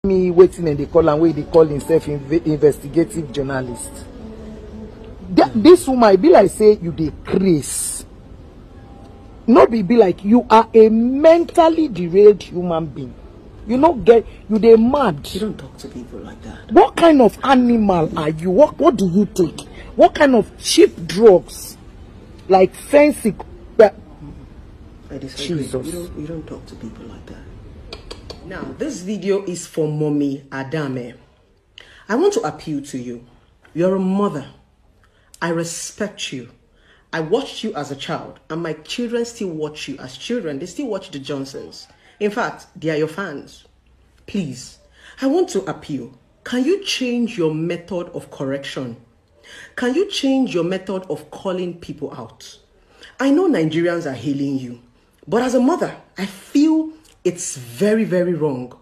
Me waiting and they call and wait they call himself investigative journalist. This woman be like say you dey craze. Not be like you are a mentally derailed human being. You not get you they mad. You don't talk to people like that. What kind of animal are you? What do you take? What kind of cheap drugs? Like fancy I disagree. Jesus. You don't talk to people like that. Now, this video is for Mommy Adame. I want to appeal to you. You're a mother. I respect you. I watched you as a child, and my children still watch you as children. They still watch the Johnsons. In fact, they are your fans. Please, I want to appeal. Can you change your method of correction? Can you change your method of calling people out? I know Nigerians are hailing you, but as a mother, I feel it's very, very wrong.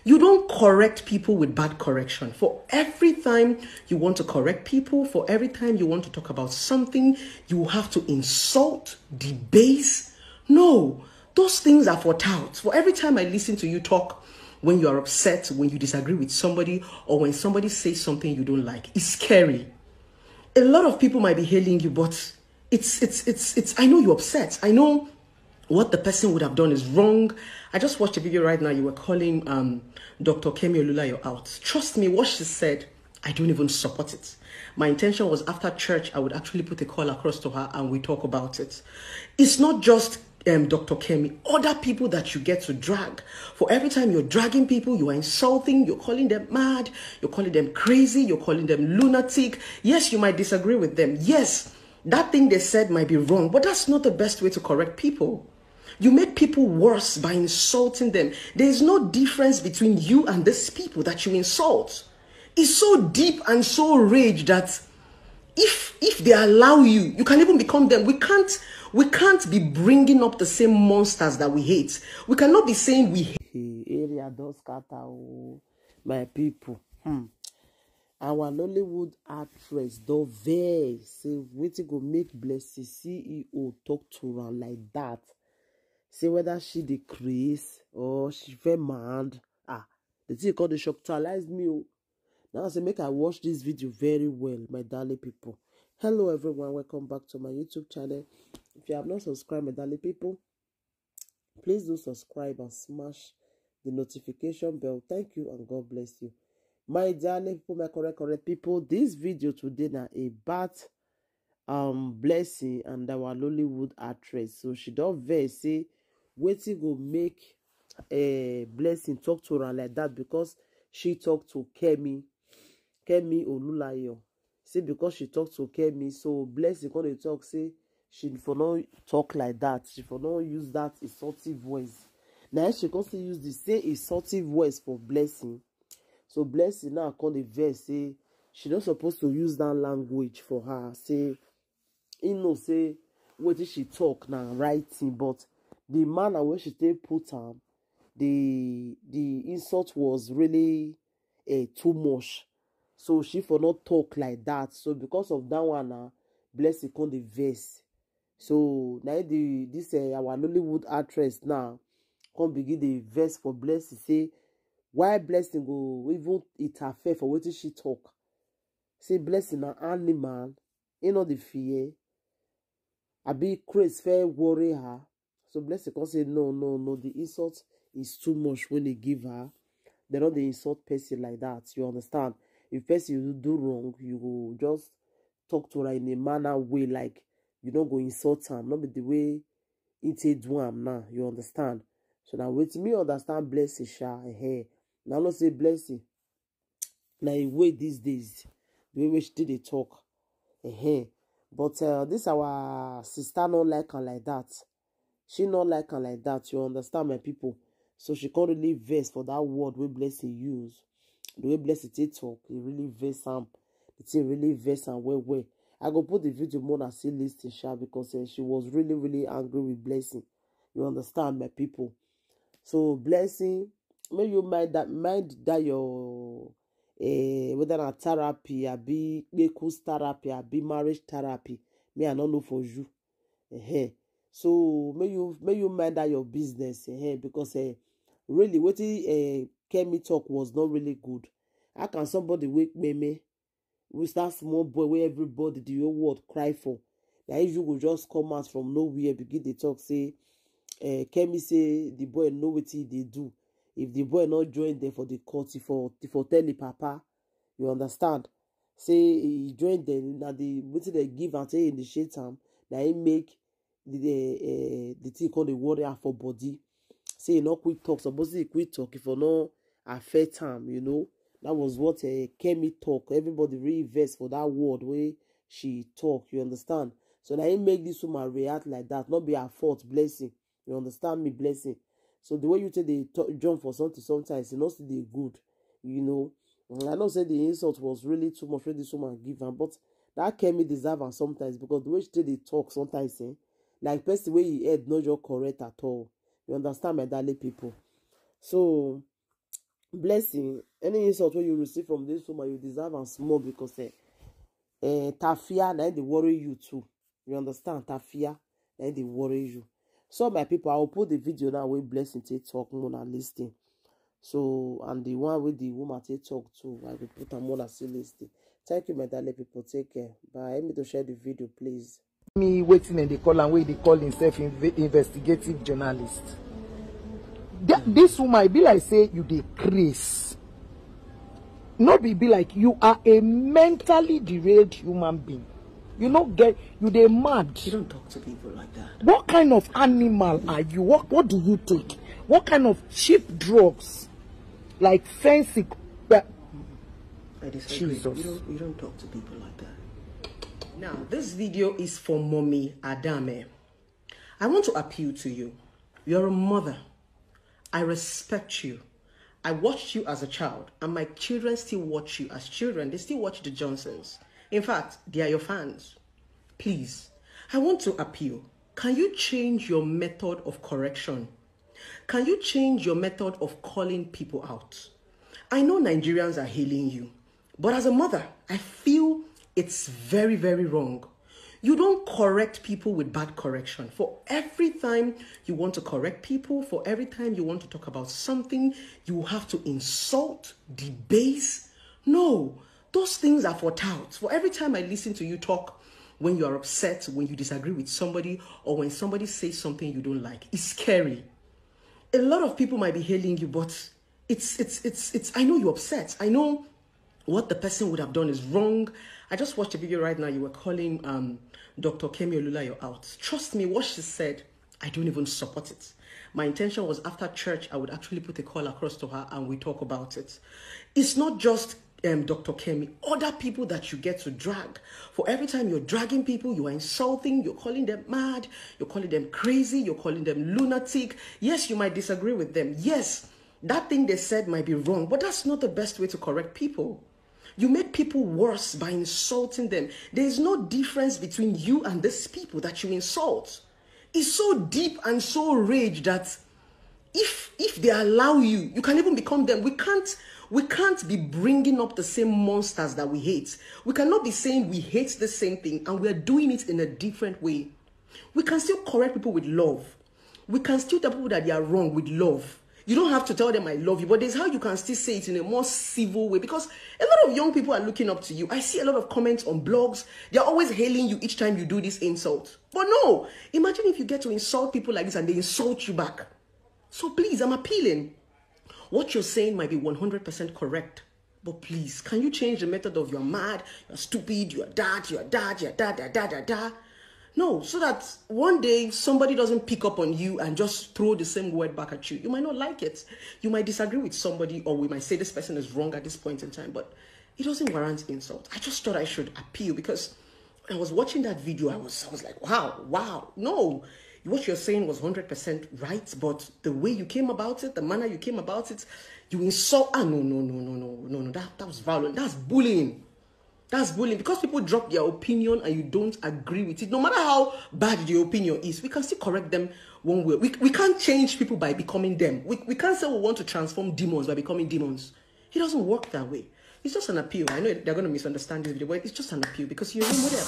You don't correct people with bad correction. For every time you want to correct people, for every time you want to talk about something, you have to insult, debase. No, those things are for touts. For every time I listen to you talk, when you are upset, when you disagree with somebody, or when somebody says something you don't like, it's scary. A lot of people might be hailing you, but I know you're upset. I know what the person would have done is wrong. I just watched a video right now. You were calling Dr. Kemi Olulayo out. Trust me, what she said, I don't even support it. My intention was after church, I would actually put a call across to her and we talk about it. It's not just Dr. Kemi, other people that you get to drag. For every time you're dragging people, you are insulting, you're calling them mad, you're calling them crazy, you're calling them lunatic. Yes, you might disagree with them. Yes, that thing they said might be wrong, but that's not the best way to correct people. You make people worse by insulting them. There is no difference between you and these people that you insult. It's so deep and so rage that if they allow you, you can even become them. We can't be bringing up the same monsters that we hate. We cannot be saying we hate. Area does scatter, my people. Our Nollywood actress don't vex say wetin go make Blessing CEO talk to her like that. Say whether she decrease or she very mad. The thing called the shocktalize me. Now I say make I watch this video very well, my darling people. Hello everyone, welcome back to my YouTube channel. If you have not subscribed, my darling people, please do subscribe and smash the notification bell. Thank you and God bless you. My darling people, my correct people, this video today now about Blessing and our Nollywood actress. So she don't vex say wetin go make Blessing talk to her like that because she talked to Kemi Olulayo. Say because she talked to Kemi, so Blessing gonna talk say she for not talk like that. She for not use that insultive voice. Now she can still use the same insultive voice for Blessing. So Blessing now come the verse say she not supposed to use that language for her. Say say what did she talk now writing, but the manner where she take put on the insult was really too much. So she for not talk like that. So because of that one, Blessing come the verse. So now this our Nollywood actress now come begin the verse for Blessing. Say why Blessing go even it her fair for what she talk. Say Blessing an animal, the fear. I be crazy fair worry her. So Blessing can say no. The insult is too much when they give her. They don't insult person like that. You understand? If person you do wrong, you go just talk to her in a manner way like you don't go insult her. Not be the way it do am now. You understand? So now with me understand Blessing sha here. Now not say Blessing. Now you wait these days. The way she did they talk. But this our sister not like her like that. She not like her like that. You understand, my people? So she can't really vex for that word where Blessing use. The way Blessing talk, it really vex am. The thing really vex am well. I go put the video more and see listing sha because she was really angry with Blessing. You understand, my people? So Blessing, maybe you mind that your whether na therapy, be equals therapy, be marriage therapy. Me I don't know for you. So may you mind that your business because really wetin Kemi talk was not really good. How can somebody wake Meme with that small boy where everybody, the whole world cry for? That if you will just come out from nowhere, begin to talk, say, Kemi say the boy know what they do. If the boy not join them for the court, for tell the papa, you understand? Say he joined them, now the what they give and say initiate him, that he make the thing called the warrior for body. Say he not quick talk, supposedly quick talk if for no affect him, you know. That was what Kemi talk. Everybody really invest for that word where she talk, you understand? So that he make this woman react like that, not be her fault, blessing. You understand me, blessing? So the way you take the jump for something sometimes, you know, still they good, you know. I know say the insult was really too much for this woman give her, but that Kemi deserve her sometimes because the way she take the talk sometimes, like person where he head not just correct at all. You understand, my darling people? So blessing, any insult when you receive from this woman, you deserve and small because Tafia, now they worry you too. You understand? Tafia, now they worry you. So my people, I will put the video now with blessing to talk more and listening. So and the one with the woman to talk to, I will put them more and still listening. Thank you, my darling people. Take care. Bye. Help me to share the video, please. Me waiting and they call and wait they call himself investigative journalist. This woman be like say you decrease. Not be like you are a mentally derailed human being. You know, you they mad. You don't talk to people like that. What kind of animal are you? What do you take? What kind of cheap drugs? Like fancy. I disagree. Jesus. You don't talk to people like that. Now, this video is for Mommy Adame. I want to appeal to you. You're a mother. I respect you. I watched you as a child, and my children still watch you as children. They still watch the Johnsons. In fact, they are your fans. Please, I want to appeal. Can you change your method of correction? Can you change your method of calling people out? I know Nigerians are hailing you, but as a mother, I feel it's very, very wrong. You don't correct people with bad correction. For every time you want to correct people, for every time you want to talk about something, you have to insult, debase. No, those things are for touts. For every time I listen to you talk, when you are upset, when you disagree with somebody, or when somebody says something you don't like, it's scary. A lot of people might be hailing you, but I know you're upset. I know what the person would have done is wrong. I just watched a video right now. You were calling Dr. Kemi Olulayo out. Trust me, what she said, I don't even support it. My intention was after church, I would actually put a call across to her and we talk about it. It's not just Dr. Kemi, other people that you get to drag. For every time you're dragging people, you are insulting, you're calling them mad, you're calling them crazy, you're calling them lunatic. Yes, you might disagree with them. Yes, that thing they said might be wrong, but that's not the best way to correct people. You make people worse by insulting them. There is no difference between you and these people that you insult. It's so deep and so rage that if they allow you, you can even become them. We can't be bringing up the same monsters that we hate. We cannot be saying we hate the same thing and we are doing it in a different way. We can still correct people with love. We can still tell people that they are wrong with love. You don't have to tell them I love you, but there's how you can still say it in a more civil way, because a lot of young people are looking up to you. I see a lot of comments on blogs. They're always hailing you each time you do this insult. But no, imagine if you get to insult people like this and they insult you back. So please, I'm appealing. What you're saying might be 100% correct, but please, can you change the method of you're mad, you're stupid, you're da. No, so that one day somebody doesn't pick up on you and just throw the same word back at you. You might not like it. You might disagree with somebody, or we might say this person is wrong at this point in time, but it doesn't warrant insult. I just thought I should appeal because when I was watching that video, I was like, wow. No, what you're saying was 100% right, but the way you came about it, the manner you came about it, you insult. No. That was violent. That's bullying. That's bullying, because people drop their opinion and you don't agree with it. No matter how bad your opinion is, we can still correct them one way. We can't change people by becoming them. We can't say we want to transform demons by becoming demons. It doesn't work that way. It's just an appeal. I know they're going to misunderstand this video, but it's just an appeal because you're a model.